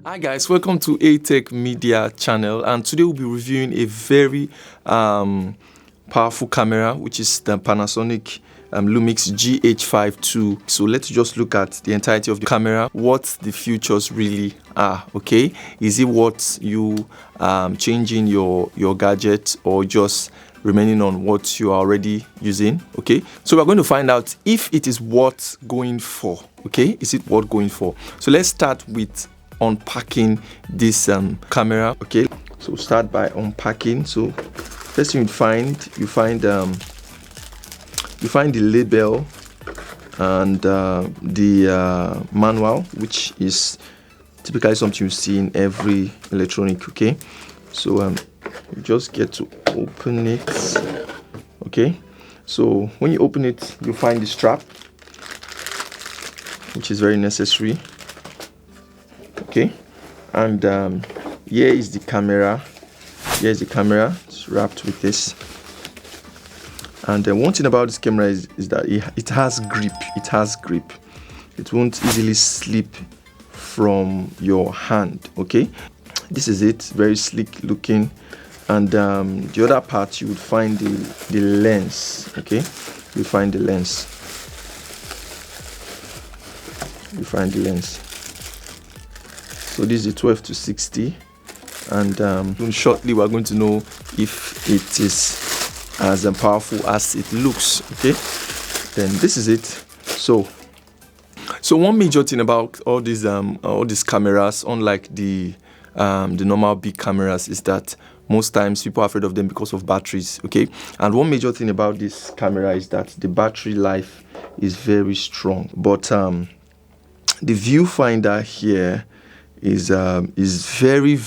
Hi guys, welcome to A Tech Media channel, and today we'll be reviewing a very powerful camera, which is the Panasonic Lumix GH5 II. So let's just look at the entirety of the camera, what the features really are. Okay, is it what you changing your gadget or just remaining on what you are already using? Okay, so we're going to find out if it is worth going for. Okay, is it worth going for? So let's start with unpacking this camera. Okay, so start by unpacking. So first thing you find the label and the manual, which is typically something you see in every electronic. Okay, so you just get to open it. Okay, so when you open it, you find the strap, which is very necessary. Okay, and here is the camera. It's wrapped with this. And one thing about this camera is that it has grip. It won't easily slip from your hand. Okay, this is it, very sleek looking. And the other part, you would find the lens. Okay, you find the lens. So this is 12 to 60, and shortly we're going to know if it is as powerful as it looks. Okay, then this is it. So one major thing about all these cameras, unlike the normal big cameras, is that most times people are afraid of them because of batteries. Okay, and one major thing about this camera is that the battery life is very strong. But the viewfinder here is very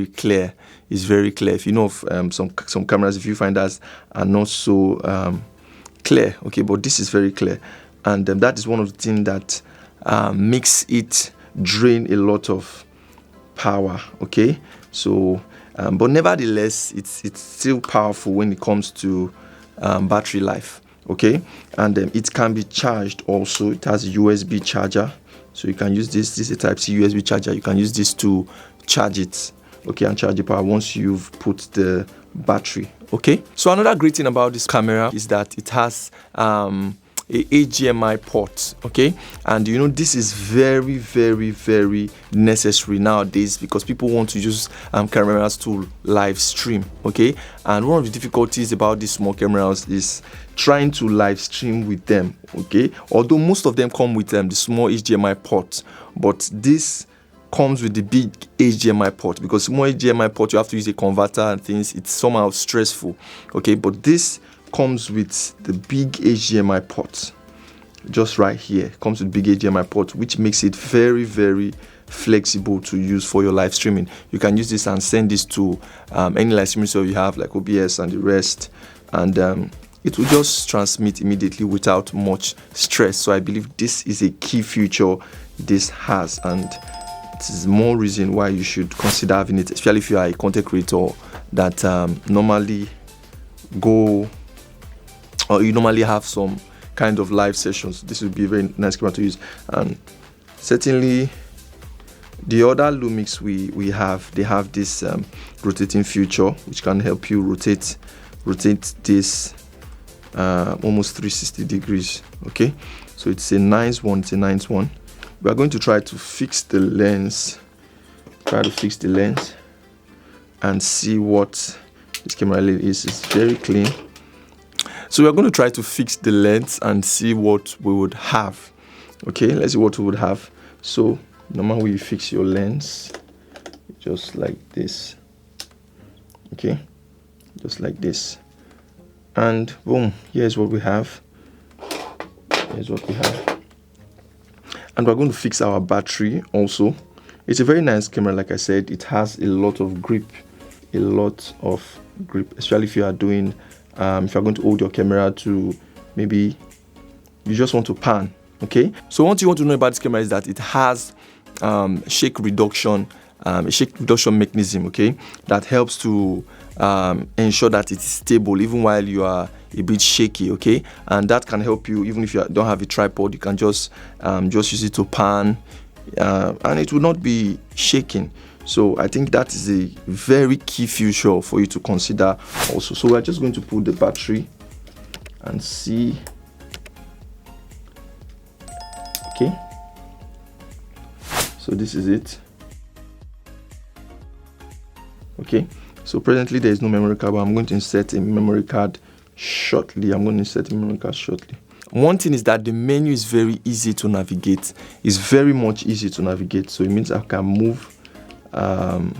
clear. It's very clear. If you know of some cameras, viewfinders are not so clear. Okay, but this is very clear, and that is one of the things that makes it drain a lot of power. Okay, so but nevertheless, it's still powerful when it comes to battery life. Okay, and it can be charged also. It has a USB charger. So you can use this. This is a Type-C USB charger. You can use this to charge it. Okay, and charge the power once you've put the battery. Okay. So another great thing about this camera is that it has a HDMI port. Okay, and you know this is very necessary nowadays because people want to use cameras to live stream. Okay, and one of the difficulties about these small cameras is trying to live stream with them. Okay, although most of them come with the small HDMI port, but this comes with the big HDMI port, because small HDMI port you have to use a converter and things. It's somehow stressful. Okay, but this comes with the big HDMI port just right here. Comes with big HDMI port, which makes it very flexible to use for your live streaming. You can use this and send this to any live streaming service you have, like OBS and the rest, and it will just transmit immediately without much stress. So I believe this is a key feature this has, and it is more reason why you should consider having it, especially if you are a content creator that normally go, or you normally have some kind of live sessions. This would be a very nice camera to use. And certainly the other Lumix we have, they have this rotating feature, which can help you rotate this almost 360 degrees. Okay, so it's a nice one. We are going to try to fix the lens, and see what this camera is. It's very clean. So we're going to try to fix the lens and see what we would have. Okay, let's see what we would have. So normally you fix your lens just like this. Okay, just like this, and boom, here's what we have. And we're going to fix our battery also. It's a very nice camera. Like I said, it has a lot of grip, especially if you are doing if you're going to hold your camera to, maybe you just want to pan. Okay, so what you want to know about this camera is that it has shake reduction mechanism. Okay, that helps to ensure that it's stable even while you are a bit shaky. Okay, and that can help you even if you don't have a tripod. You can just use it to pan and it will not be shaking. So I think that is a very key feature for you to consider also. So we're just going to put the battery and see. Okay, so this is it. Okay, so presently there is no memory card, but I'm going to insert a memory card shortly. One thing is that the menu is very easy to navigate. It's very much easy to navigate, so it means I can move, and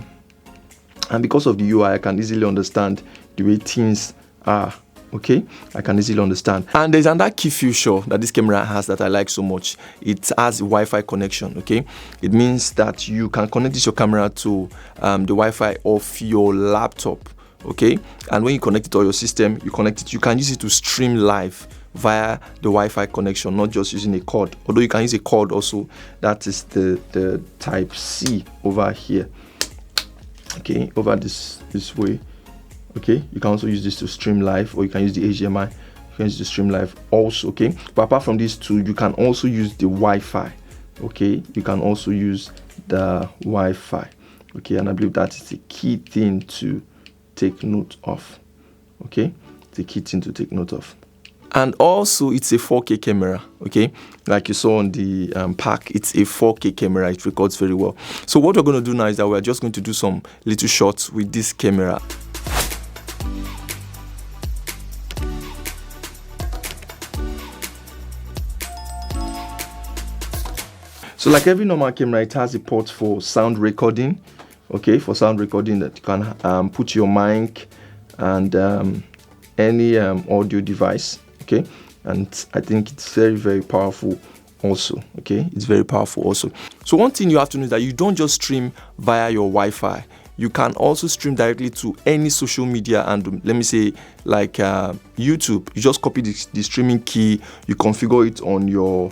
because of the UI, I can easily understand the way things are. Okay, I can easily understand. And there's another key feature that this camera has that I like so much. It has a Wi-Fi connection. Okay, it means that you can connect your camera to the Wi-Fi of your laptop. Okay, and when you connect it to your system, you can use it to stream live via the Wi-Fi connection, not just using a cord. Although you can use a cord also. That is the type C over here. Okay, over this way. Okay, you can also use this to stream live, or you can use the HDMI. You can use the stream live also. Okay, but apart from these two, you can also use the Wi-Fi. Okay, you can also use the Wi-Fi. Okay, and I believe that is the key thing to take note of. Okay, the key thing to take note of. And also, it's a 4K camera. Okay, like you saw on the pack, it's a 4K camera. It records very well. So what we're going to do now is that we're just going to do some little shots with this camera. So like every normal camera, it has a port for sound recording. Okay, for sound recording that you can put your mic and any audio device. Okay, and I think it's very, very powerful also. Okay, it's very powerful also. So one thing you have to know is that you don't just stream via your Wi-Fi. You can also stream directly to any social media, and let me say like YouTube. You just copy the streaming key, you configure it on your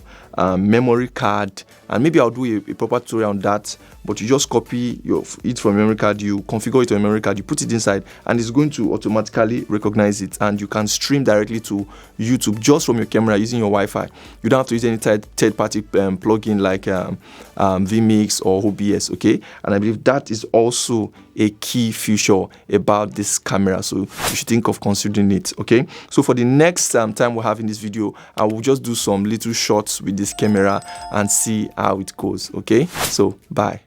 memory card, and maybe I'll do a proper tutorial on that. But you just copy it from memory card, you configure it on memory card, you put it inside, and it's going to automatically recognize it, and you can stream directly to YouTube just from your camera using your Wi-Fi. You don't have to use any third-party plugin like Vmix or OBS. Okay, and I believe that is also a key feature about this camera, so you should think of considering it. Okay, so for the next time we're having this video, I will just do some little shots with this camera and see how it goes. Okay, so bye.